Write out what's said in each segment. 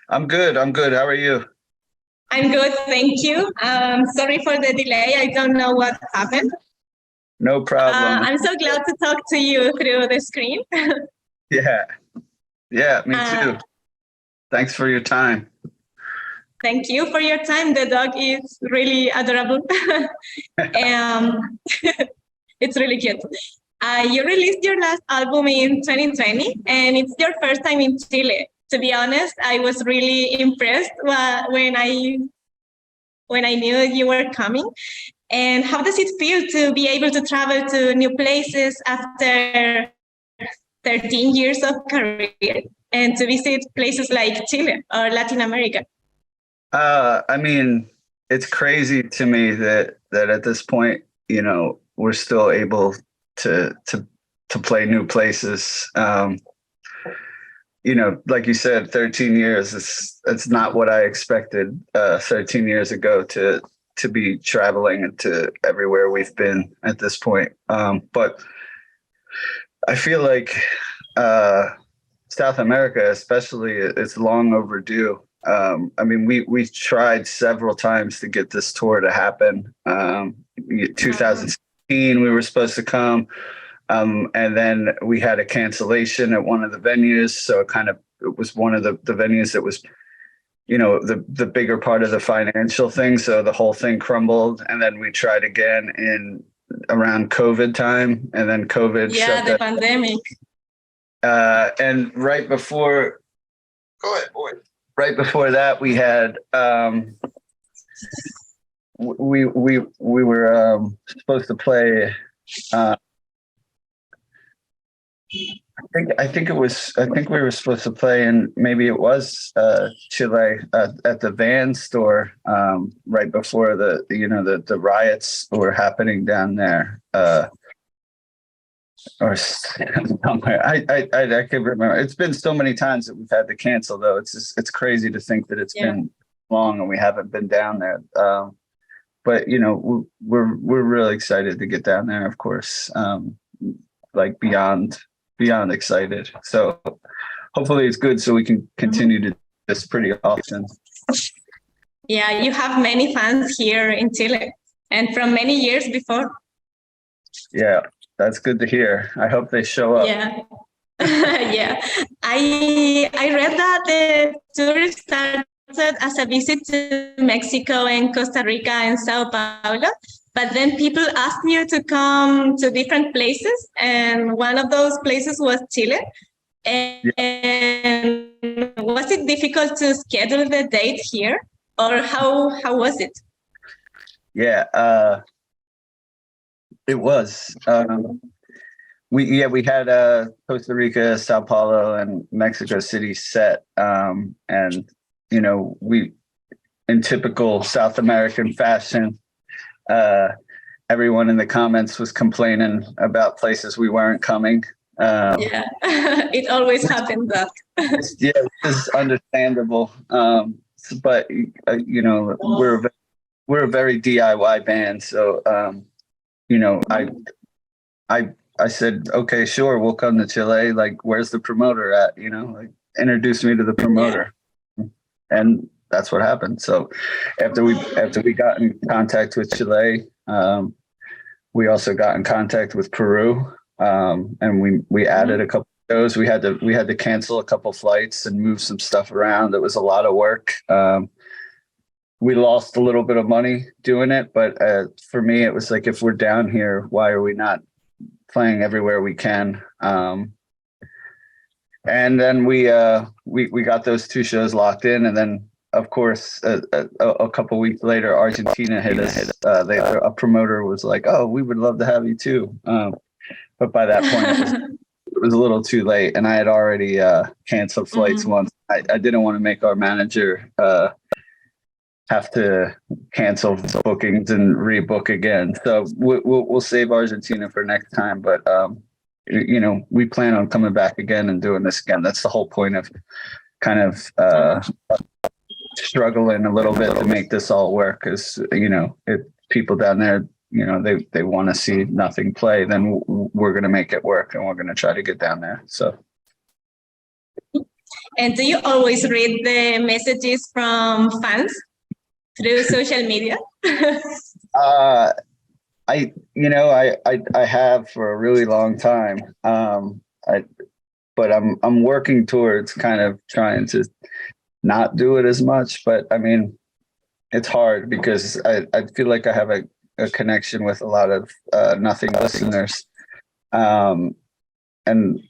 I'm good. I'm good. How are you? I'm good, thank you. Sorry for the delay. I don't know what happened. No problem. I'm so glad to talk to you through the screen. Yeah. Yeah, me Uh, too. Thanks for your time. Thank you for your time. The dog is really adorable. um, it's really cute. You released your last album in 2020, and it's your first time in Chile. To be honest, I was really impressed when I knew you were coming. And how does it feel to be able to travel to new places after 13 years of career and to visit places like Chile or Latin America? I mean, it's crazy to me that at this point, we're still able to play new places. Like you said, 13 years, it's not what I expected 13 years ago to be traveling into everywhere we've been at this point. But I feel like South America, especially, it's long overdue. I mean, we tried several times to get this tour to happen. 2016, we were supposed to come. And then we had a cancellation at one of the venues. So it was one of the venues that was, the bigger part of the financial thing. So the whole thing crumbled. And then we tried again in around COVID time. And then COVID shut the pandemic. And right before, go ahead, boy. Right before that, we had, we were supposed to play, I think we were supposed to play in, maybe it was Chile at the Van store right before the riots were happening down there or somewhere. I can't remember. It's been so many times that we've had to cancel, though. It's crazy to think that it's been long and we haven't been down there. But we're really excited to get down there, of course. Like beyond excited. So hopefully it's good so we can continue to do this pretty often. Yeah, you have many fans here in Chile and from many years before. Yeah, that's good to hear. I hope they show up. Yeah. Yeah. I read that the tour started as a visit to Mexico and Costa Rica and Sao Paulo. But then people asked you to come to different places, and one of those places was Chile. And was it difficult to schedule the date here, or how was it? Yeah, it was. We had Costa Rica, Sao Paulo, and Mexico City set, and we, in typical South American fashion. Everyone in the comments was complaining about places we weren't coming. It always happens that. Yeah, it's understandable. But we're a very DIY band, so I said, okay, sure, we'll come to Chile. Like, where's the promoter at? Like, introduce me to the promoter, and that's what happened. So after we got in contact with Chile, we also got in contact with Peru, and we added a couple of shows. We had to cancel a couple flights and move some stuff around. It was a lot of work. We lost a little bit of money doing it, but for me, it was like, if we're down here, why are we not playing everywhere we can? And then we got those two shows locked in, and then, of course, a couple weeks later, Argentina hit us. A promoter was like, "Oh, we would love to have you too," but by that point, it was a little too late, and I had already canceled flights once. I didn't want to make our manager have to cancel bookings and rebook again. So we'll save Argentina for next time, but we plan on coming back again and doing this again. That's the whole point of kind of struggling a little bit to make this all work, because if people down there, they want to see nothing play, then we're going to make it work, and we're going to try to get down there. So And do you always read the messages from fans through social media? I have for a really long time. But I'm working towards kind of trying to not do it as much. But I mean, it's hard because I feel like I have a connection with a lot of nothing listeners. And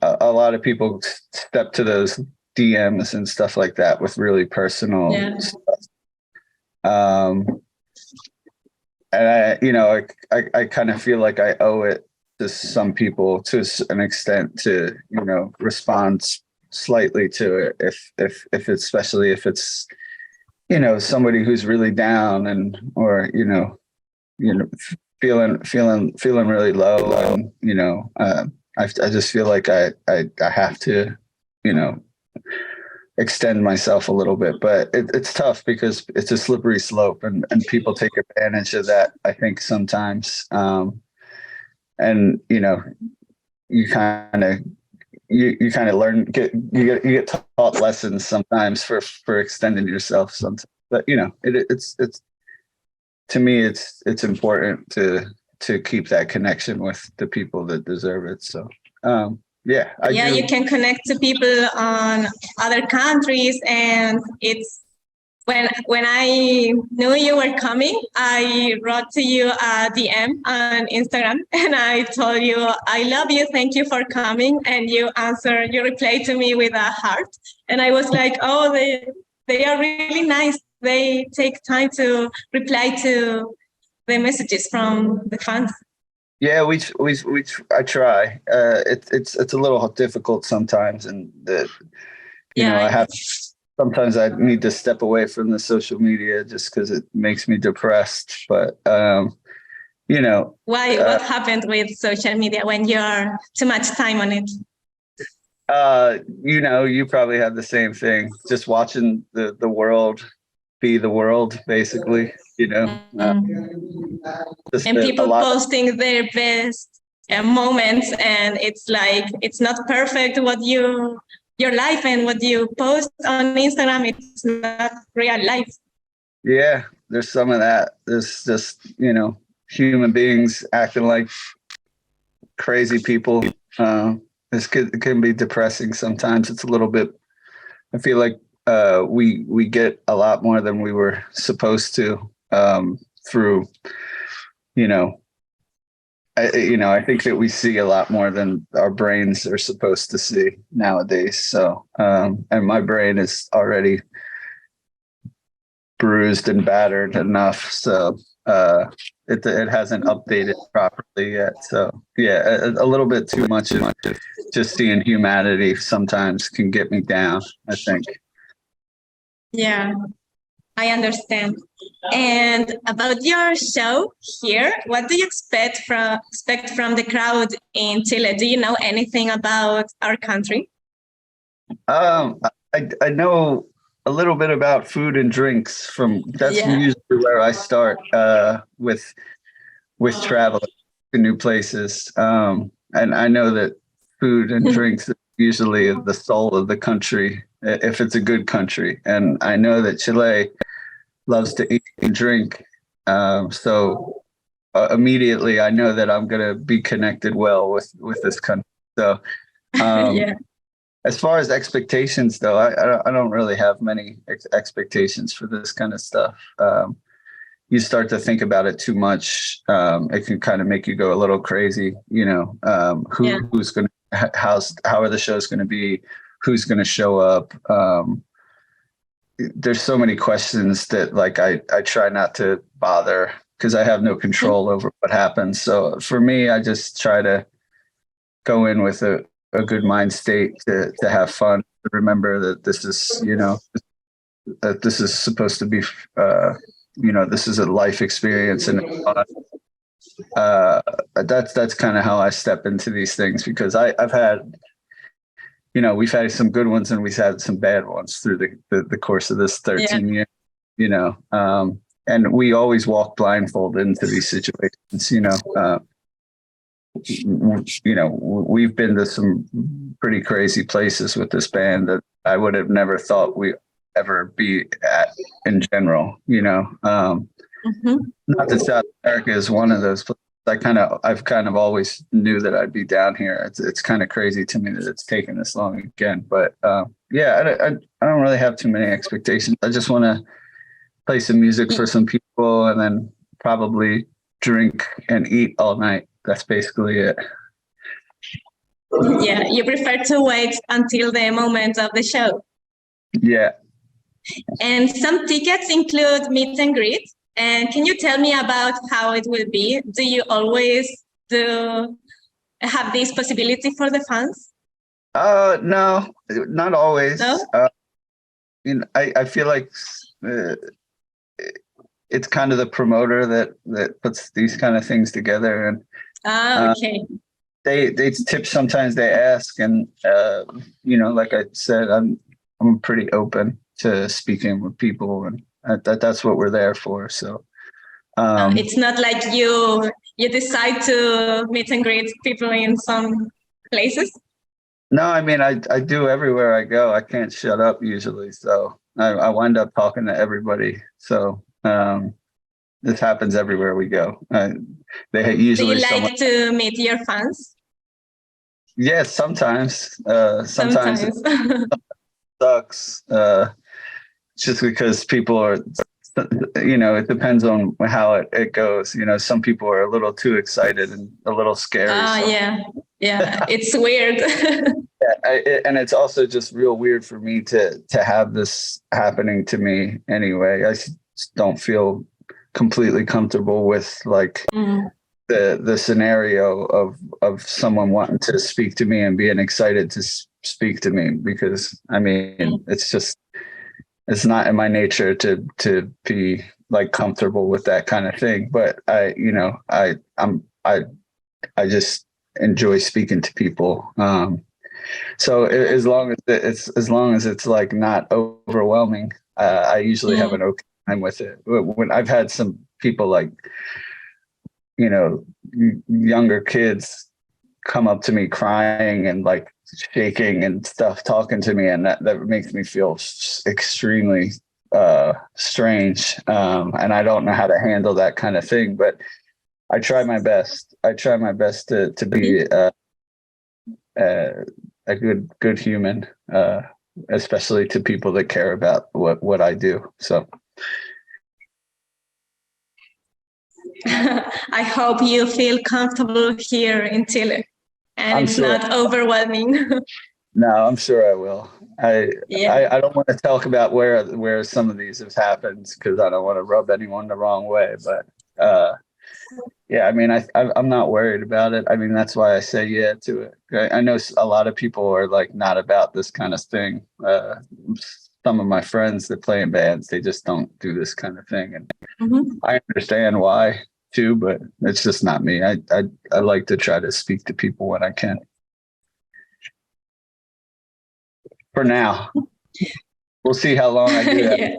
a lot of people step to those DMs and stuff like that with really personal stuff. And I kind of feel like I owe it to some people to an extent to, respond slightly to it if it's, especially if it's, somebody who's really down or feeling really low, and I just feel like I have to extend myself a little bit, but it's tough because it's a slippery slope, and people take advantage of that, I think, sometimes. And you kind of learn, you get taught lessons sometimes for extending yourself sometimes. But it's to me it's important to keep that connection with the people that deserve it. So you can connect to people on other countries, and it's when I knew you were coming, I wrote to you a DM on Instagram, and I told you, I love you, thank you for coming. And you replied to me with a heart. And I was like, oh, they are really nice. They take time to reply to the messages from the fans. Yeah, I try. It's a little difficult sometimes, and I have. Sometimes I need to step away from the social media just because it makes me depressed. But, why? What happened with social media when you're too much time on it? You probably have the same thing. Just watching the world be the world, basically, and people posting their best moments. And it's like, it's not perfect your life and what you post on Instagram, it's not real life. Yeah, there's some of that. There's just, human beings acting like crazy people. This can be depressing sometimes. It's a little bit, I feel like we get a lot more than we were supposed to through, I think that we see a lot more than our brains are supposed to see nowadays. So, and my brain is already bruised and battered enough. So, it hasn't updated properly yet. So yeah, a little bit too much of just seeing humanity sometimes can get me down, I think. Yeah, I understand. And about your show here, what do you expect from the crowd in Chile? Do you know anything about our country? I know a little bit about food and drinks that's usually where I start with traveling to new places. And I know that food and drinks is usually the soul of the country, if it's a good country. And I know that Chile loves to eat and drink. So immediately I know that I'm going to be connected well with this country. So as far as expectations, though, I don't really have many expectations for this kind of stuff. You start to think about it too much. It can kind of make you go a little crazy, who's going to, how are the shows going to be? Who's going to show up? There's so many questions that I try not to bother because I have no control over what happens. So for me, I just try to go in with a good mind state to have fun, to remember that this is, that this is supposed to be, this is a life experience. And that's kind of how I step into these things, because I've had, we've had some good ones and we've had some bad ones through the course of this 13 years, and we always walk blindfolded into these situations, we've been to some pretty crazy places with this band that I would have never thought we ever be at in general, you know. Not that South America is one of those places. I've kind of always knew that I'd be down here. It's kind of crazy to me that it's taken this long again. But yeah, I don't really have too many expectations. I just want to play some music for some people and then probably drink and eat all night. That's basically it. Yeah, you prefer to wait until the moment of the show. Yeah. And some tickets include meet and greet. And can you tell me about how it will be? Do you always have this possibility for the fans? No, not always. No? I feel like it's kind of the promoter that puts these kind of things together, and okay. They tip sometimes they ask, and like I said, I'm pretty open to speaking with people, and that's what we're there for. So it's not like you decide to meet and greet people in some places. No, I mean I do everywhere I go. I can't shut up usually, so I wind up talking to everybody. So this happens everywhere we go. They usually. Do you like to meet your fans? Yes, sometimes. Sometimes it sucks. Just because people are, it depends on how it goes. Some people are a little too excited and a little scary. Yeah, it's weird. And it's also just real weird for me to have this happening to me anyway. I just don't feel completely comfortable with like the scenario of someone wanting to speak to me and being excited to speak to me, because I mean it's not in my nature to be like comfortable with that kind of thing. But I just enjoy speaking to people. So as long as it's like not overwhelming, I usually have an okay time with it. When I've had some people like, younger kids come up to me crying and like shaking and stuff, talking to me, and that makes me feel extremely strange. And I don't know how to handle that kind of thing, but I try my best. To be a good human, especially to people that care about what I do. So I hope you feel comfortable here in Chile and it's sure. not overwhelming. No, I'm sure I will. I don't want to talk about where some of these have happened because I don't want to rub anyone the wrong way. But I mean, I'm not worried about it. I mean, that's why I say yeah to it. I know a lot of people are like not about this kind of thing. Some of my friends that play in bands, they just don't do this kind of thing, and I understand why too. But it's just not me. I like to try to speak to people when I can. For now, we'll see how long I do that.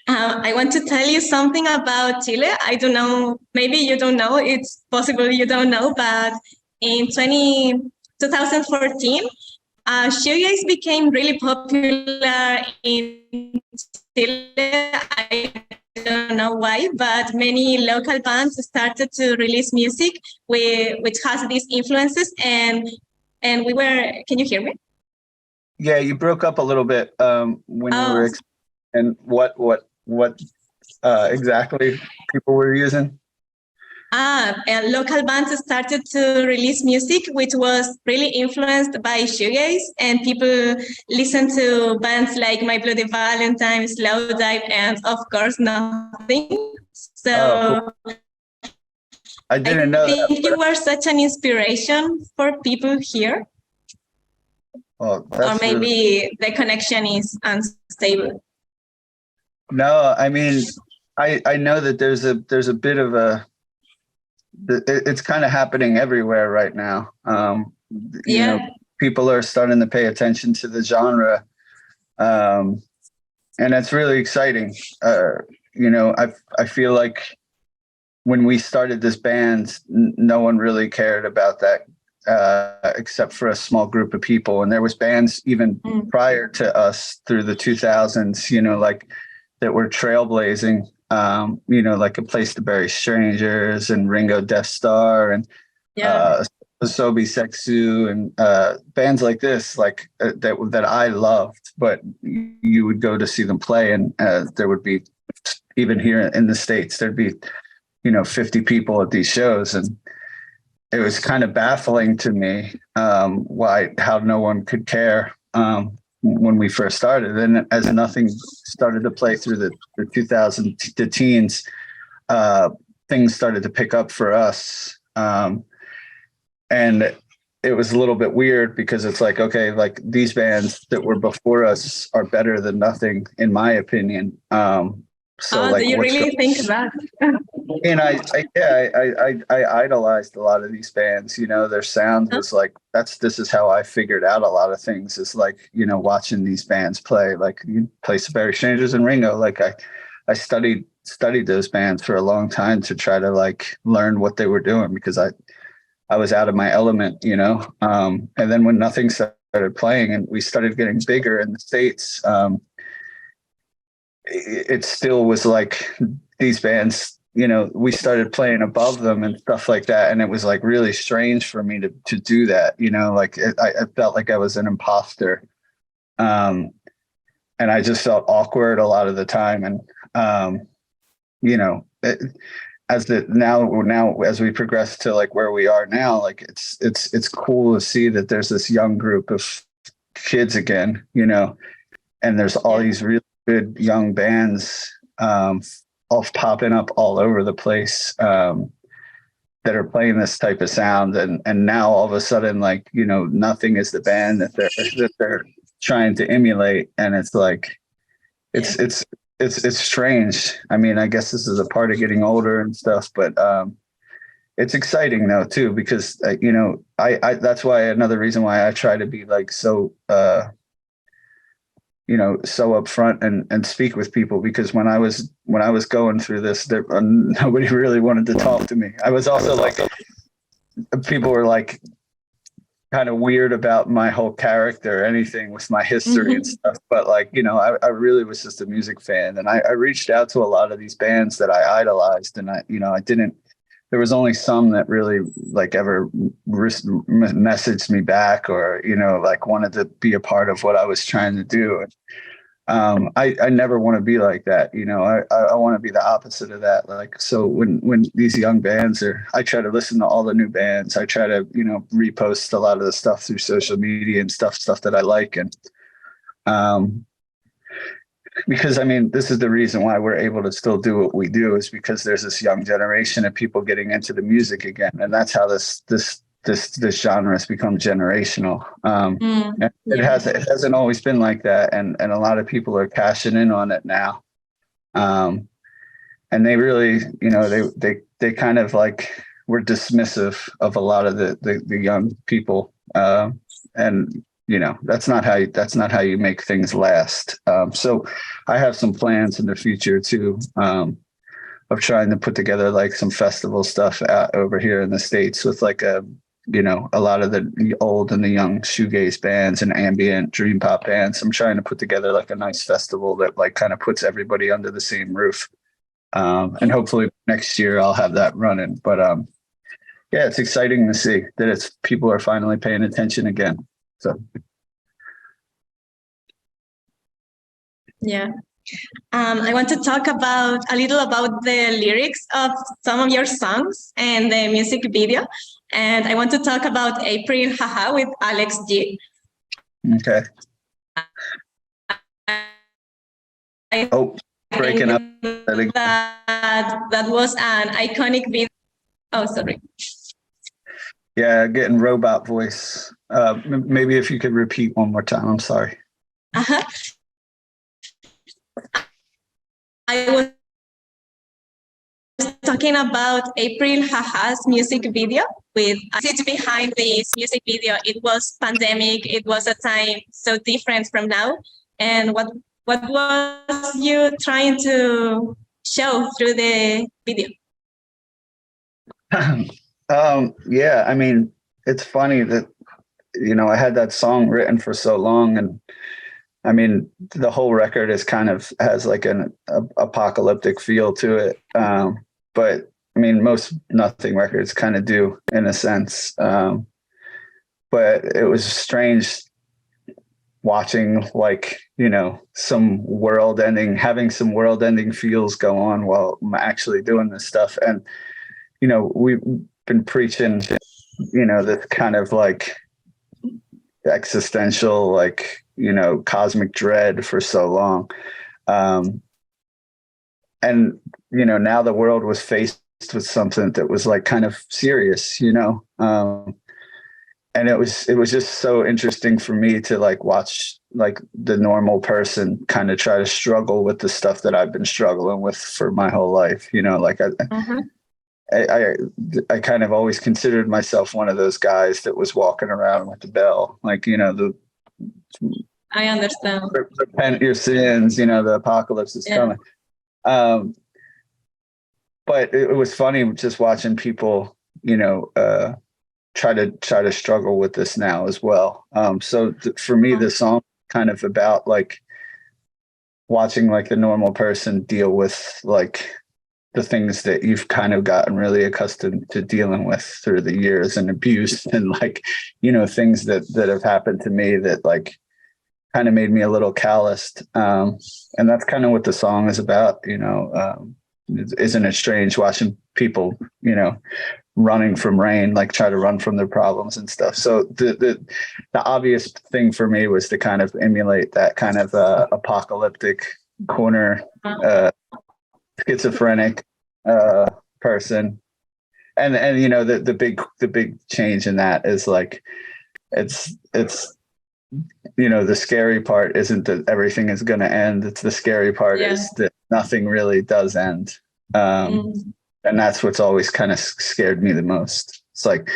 I want to tell you something about Chile. I don't know, maybe you don't know, it's possible you don't know, but in 2014, shoegaze became really popular in Chile. I don't know why, but many local bands started to release music which has these influences, and we were, can you hear me? Yeah, you broke up a little bit when you were and what exactly people were using? And local bands started to release music which was really influenced by shoegaze, and people listened to bands like My Bloody Valentine, Slowdive, and of course Nothing. So cool. I didn't know that. I think you were such an inspiration for people here. Well, or maybe the connection is unstable. No, I mean, I know that there's a bit of it's kind of happening everywhere right now. You know, people are starting to pay attention to the genre, and that's really exciting. You know, I feel like when we started this band, no one really cared about that except for a small group of people. And there was bands even prior to us through the 2000s, you know, like that were trailblazing, you know, like A Place to Bury Strangers and Ringo Death Star and Asobi Sexu and bands like this, like that I loved, but you would go to see them play and there would be, even here in the States, there'd be, you know, 50 people at these shows. And it was kind of baffling to me how no one could care when we first started. And as nothing started to play through the 2000s, the teens, things started to pick up for us. And it was a little bit weird because it's like, okay, like these bands that were before us are better than nothing, in my opinion. So like, do you really think that? And I idolized a lot of these bands, you know, their sound was like, this is how I figured out a lot of things, is like, you know, watching these bands play, like Place to Bury Strangers and Ringo. Like I studied those bands for a long time to try to like learn what they were doing, because I was out of my element, you know? And then when nothing started playing and we started getting bigger in the States, it still was like these bands, you know, we started playing above them and stuff like that. And it was like really strange for me to do that, you know, like I felt like I was an imposter. And I just felt awkward a lot of the time. And, you know, now as we progress to like where we are now, like it's cool to see that there's this young group of kids again, you know, and there's all these really good young bands all popping up all over the place that are playing this type of sound, and now all of a sudden, like, you know, nothing is the band that they're trying to emulate, and it's like it's strange. I mean, I guess this is a part of getting older and stuff, but it's exciting though too, because you know, I that's why another reason why I try to be like so you know, so upfront and speak with people, because when I was going through this, nobody really wanted to talk to me. I was also like, people were like kind of weird about my whole character or anything with my history and stuff. But like, you know, I really was just a music fan, and I reached out to a lot of these bands that I idolized, and there was only some that really like ever messaged me back, or, you know, like wanted to be a part of what I was trying to do. I never want to be like that. You know, I want to be the opposite of that. Like, so when these young bands I try to listen to all the new bands. I try to, you know, repost a lot of the stuff through social media and stuff that I like. And, because I mean, this is the reason why we're able to still do what we do, is because there's this young generation of people getting into the music again. And that's how this genre has become generational. It hasn't always been like that. And a lot of people are cashing in on it now. And they really, you know, they kind of like were dismissive of a lot of the young people. And, you know, that's not how you make things last. So I have some plans in the future too, of trying to put together like some festival stuff out over here in the States with like you know, a lot of the old and the young shoegaze bands and ambient dream pop bands. I'm trying to put together like a nice festival that like kind of puts everybody under the same roof. And hopefully next year I'll have that running. But yeah, it's exciting to see that people are finally paying attention again. So yeah. I want to talk a little about the lyrics of some of your songs and the music video. And I want to talk about April Haha with Alex G. Okay. Breaking up. That was an iconic video. Oh, sorry. Yeah, getting robot voice. Maybe if you could repeat one more time. I'm sorry. Uh-huh. I was talking about April Haha's music video. With message behind this music video, it was pandemic. It was a time so different from now. And what was you trying to show through the video? Yeah, I mean, it's funny that, you know, I had that song written for so long, and I mean, the whole record is kind of has like an apocalyptic feel to it. But I mean, most Nothing records kind of do in a sense. But it was strange watching, like, you know, having some world ending feels go on while I'm actually doing this stuff. And, you know, we've been preaching, you know, this kind of like existential, like, you know, cosmic dread for so long. And, you know, now the world was faced with something that was like kind of serious, you know. And it was just so interesting for me to like watch like the normal person kind of try to struggle with the stuff that I've been struggling with for my whole life, you know. Like I kind of always considered myself one of those guys that was walking around with the bell, like, you know, I understand. Repent your sins, you know, the apocalypse is coming. But it was funny just watching people, you know, try to struggle with this now as well. So for me, the song kind of about like watching like the normal person deal with like the things that you've kind of gotten really accustomed to dealing with through the years, and abuse, and like, you know, things that have happened to me that like kind of made me a little calloused. And that's kind of what the song is about, you know. Isn't it strange watching people, you know, running from rain, like try to run from their problems and stuff. So the obvious thing for me was to kind of emulate that kind of apocalyptic corner, schizophrenic person. And you know, the big change in that is like, it's you know, the scary part isn't that everything is going to end. It's the scary part is that nothing really does end. And that's what's always kind of scared me the most. It's like,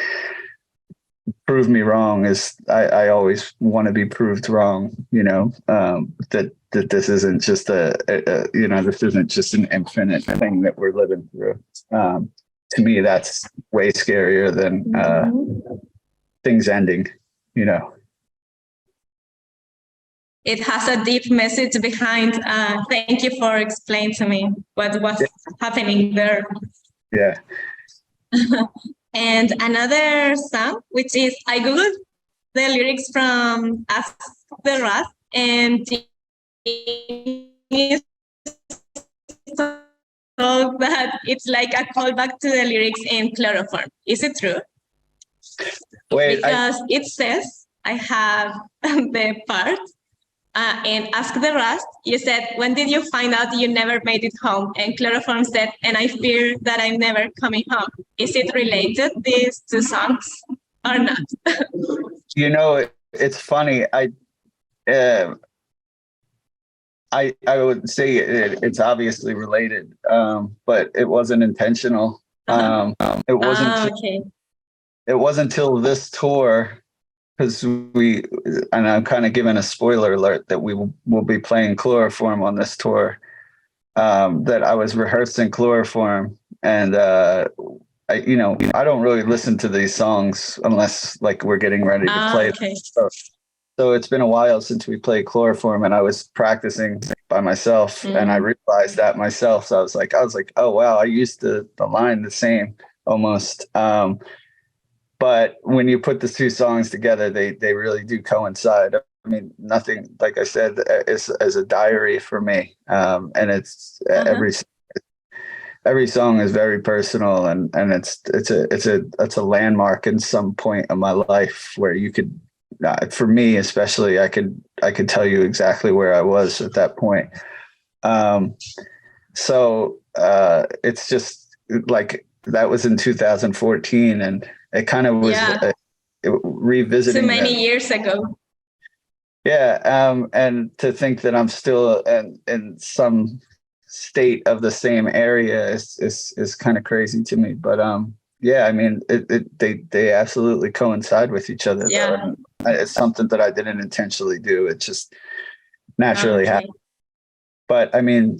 prove me wrong is I always want to be proved wrong, you know, that this isn't just you know, this isn't just an infinite thing that we're living through. To me, that's way scarier than things ending, you know. It has a deep message behind. Thank you for explaining to me what was happening there. Yeah. And another song, which is, I googled the lyrics from Ask the Rust, and told that it's like a callback to the lyrics in Chloroform. Is it true? Wait, because it says, I have the part, and Ask the Rust, you said, when did you find out you never made it home? And Chloroform said, and I fear that I'm never coming home. Is it related, these two songs, or not? You know, it's funny. I would say it's obviously related, but it wasn't intentional. It wasn't. Okay. It wasn't until this tour, because and I'm kind of giving a spoiler alert that we will be playing Chloroform on this tour, that I was rehearsing Chloroform, and you know, I don't really listen to these songs unless like we're getting ready to play. Okay. So it's been a while since we played Chloroform, and I was practicing by myself, and I realized that myself. So I was like, oh wow, I used the line the same almost. But when you put the two songs together, they really do coincide. I mean, Nothing, like I said, is a diary for me, and it's every song is very personal, and it's a landmark in some point of my life where you could, for me especially, I could tell you exactly where I was at that point. So it's just like that was in 2014, and it kind of was revisiting so many years ago. Yeah, and to think that I'm still in some state of the same area is kind of crazy to me. But yeah, I mean, they absolutely coincide with each other. Yeah, it's something that I didn't intentionally do. It just naturally happened. But I mean,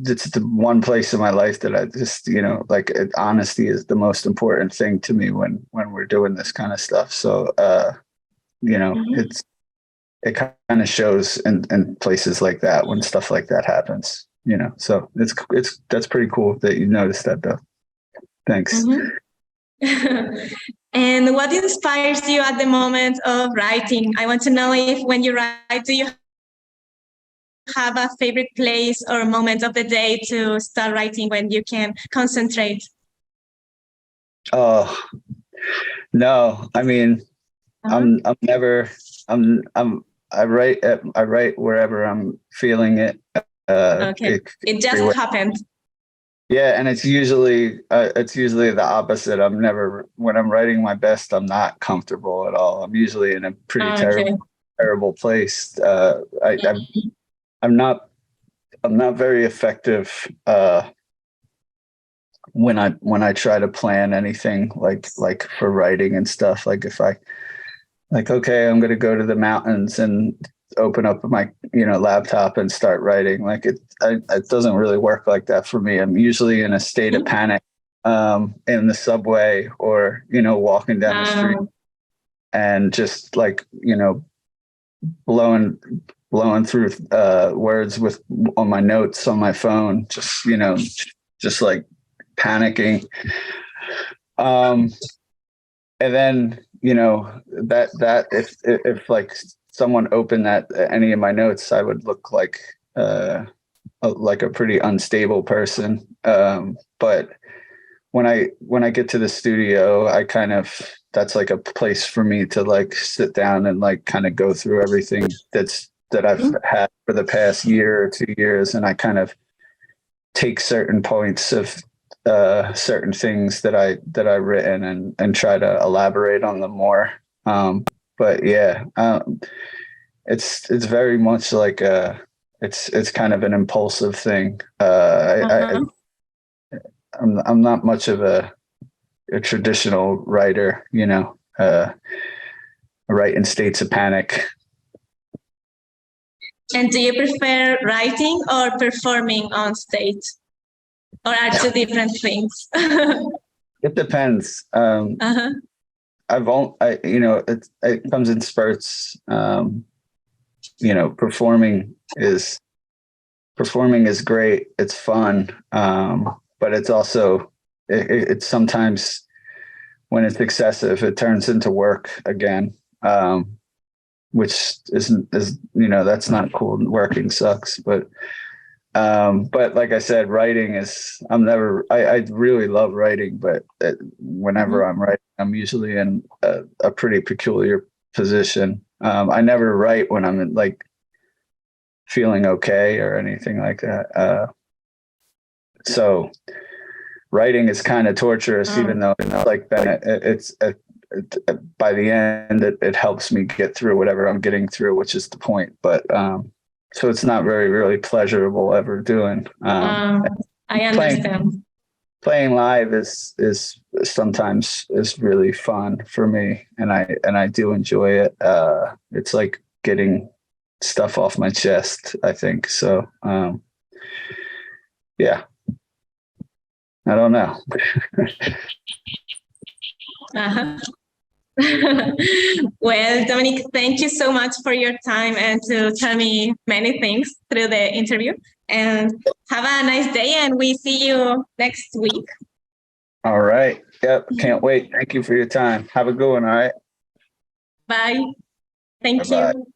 it's the one place in my life that I just, like honesty is the most important thing to me when we're doing this kind of stuff. So, it kind of shows in places like that when stuff like that happens, so that's pretty cool that you noticed that though. Thanks. And what inspires you at the moment of writing? I want to know if when you write, do you have a favorite place or moment of the day to start writing when you can concentrate? Oh, no, I mean, I write wherever I'm feeling it. Okay. It just happened. Yeah, and it's usually the opposite. When I'm writing my best, I'm not comfortable at all. I'm usually in a pretty terrible place. I'm not very effective when I try to plan anything like for writing and stuff. Like if okay, I'm going to go to the mountains and open up my laptop and start writing. Like it doesn't really work like that for me. I'm usually in a state of panic in the subway or walking down the street and just like blowing through words on my notes on my phone, just like panicking. And then that if like someone opened any of my notes, I would look like a pretty unstable person. But when I get to the studio, that's like a place for me to like sit down and like kind of go through everything that I've had for the past year or 2 years, and I kind of take certain points of certain things that I've written and try to elaborate on them more. But yeah, it's very much like it's kind of an impulsive thing. I'm not much of a traditional writer, I write in states of panic. And do you prefer writing or performing on stage? Or are two different things? It depends. It comes in spurts. Performing is great. It's fun. But it's also, it's sometimes when it's excessive, it turns into work again. Which is that's not cool. Working sucks, but like I said, writing is, I really love writing, but whenever I'm writing, I'm usually in a pretty peculiar position. I never write when I'm like feeling okay or anything like that. So writing is kind of torturous, even though like then it's by the end, it helps me get through whatever I'm getting through, which is the point. But so it's not really pleasurable ever doing. I understand. Playing live is sometimes is really fun for me, and I do enjoy it. It's like getting stuff off my chest, I think. So yeah, I don't know. Well, Domenic, thank you so much for your time and to tell me many things through the interview. And have a nice day, and we see you next week. All right. Yep. Can't wait. Thank you for your time. Have a good one. All right. Bye. Thank Bye-bye. you.